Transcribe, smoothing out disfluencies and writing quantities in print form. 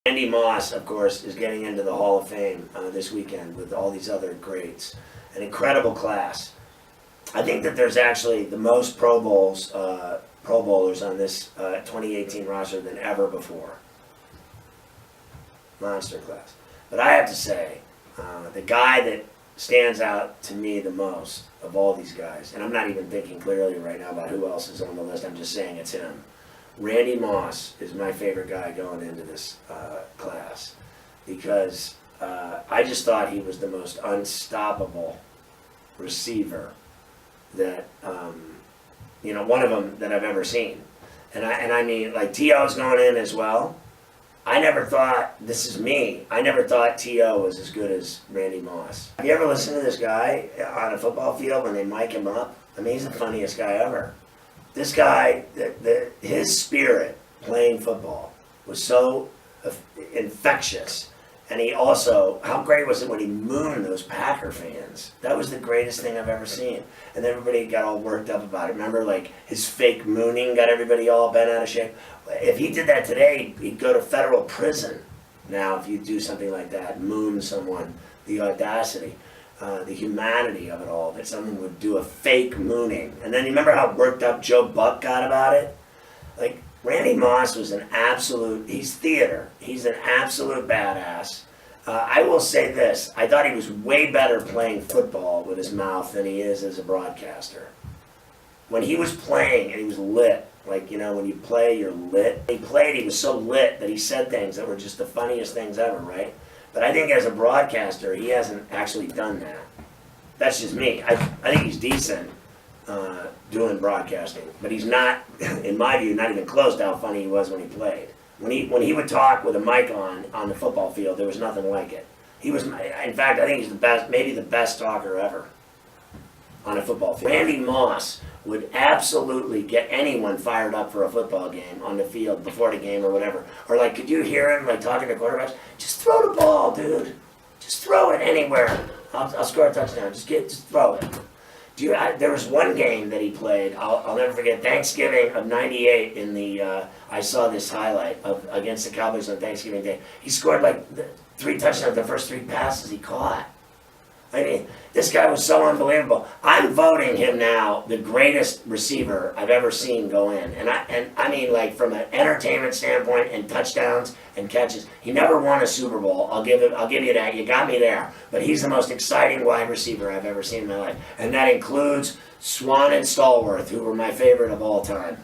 Randy Moss, of course, is getting into the Hall of Fame this weekend with all these other greats. An incredible class. I think that there's actually the most Pro Bowlers on this 2018 roster than ever before. Monster class. But I have to say, the guy that stands out to me the most of all these guys, and I'm not even thinking clearly right now about who else is on the list, I'm just saying it's him. Randy Moss is my favorite guy going into this class because I just thought he was the most unstoppable receiver that, one of them that I've ever seen. And I mean, like, T.O.'s going in as well. I never thought, this is me, I never thought T.O. was as good as Randy Moss. Have you ever listened to this guy on a football field when they mic him up? I mean, he's the funniest guy ever. This guy, his spirit playing football was so infectious. And he also, how great was it when he mooned those Packer fans? That was the greatest thing I've ever seen. And everybody got all worked up about it. Remember, like, his fake mooning got everybody all bent out of shape? If he did that today, he'd go to federal prison. Now, if you do something like that, moon someone, the audacity, the humanity of it all, that someone would do a fake mooning. And then you remember how worked up Joe Buck got about it? Like, Randy Moss was an absolute, he's theater. He's an absolute badass. I will say this, I thought he was way better playing football with his mouth than he is as a broadcaster. When he was playing and he was lit, like, when you play, you're lit. He was so lit that he said things that were just the funniest things ever, right? But I think as a broadcaster, he hasn't actually done that. That's just me. I think he's decent doing broadcasting, but he's not, in my view, not even close to how funny he was when he played. When he would talk with a mic on the football field, there was nothing like it. He was, in fact, I think he's the best, maybe the best talker ever on a football field. Randy Moss would absolutely get anyone fired up for a football game on the field before the game or whatever. Or, like, could you hear him, like, talking to quarterbacks? Just throw the ball, dude. Just throw it anywhere. I'll score a touchdown. Just throw it. There was one game that he played, I'll never forget, Thanksgiving of '98 in the, I saw this highlight against the Cowboys on Thanksgiving Day. He scored like 3 touchdowns, the first 3 passes he caught. I mean, this guy was so unbelievable. I'm voting him now the greatest receiver I've ever seen go in. And I mean, like, from an entertainment standpoint and touchdowns and catches, he never won a Super Bowl. I'll give you that. You got me there. But he's the most exciting wide receiver I've ever seen in my life. And that includes Swan and Stallworth, who were my favorite of all time.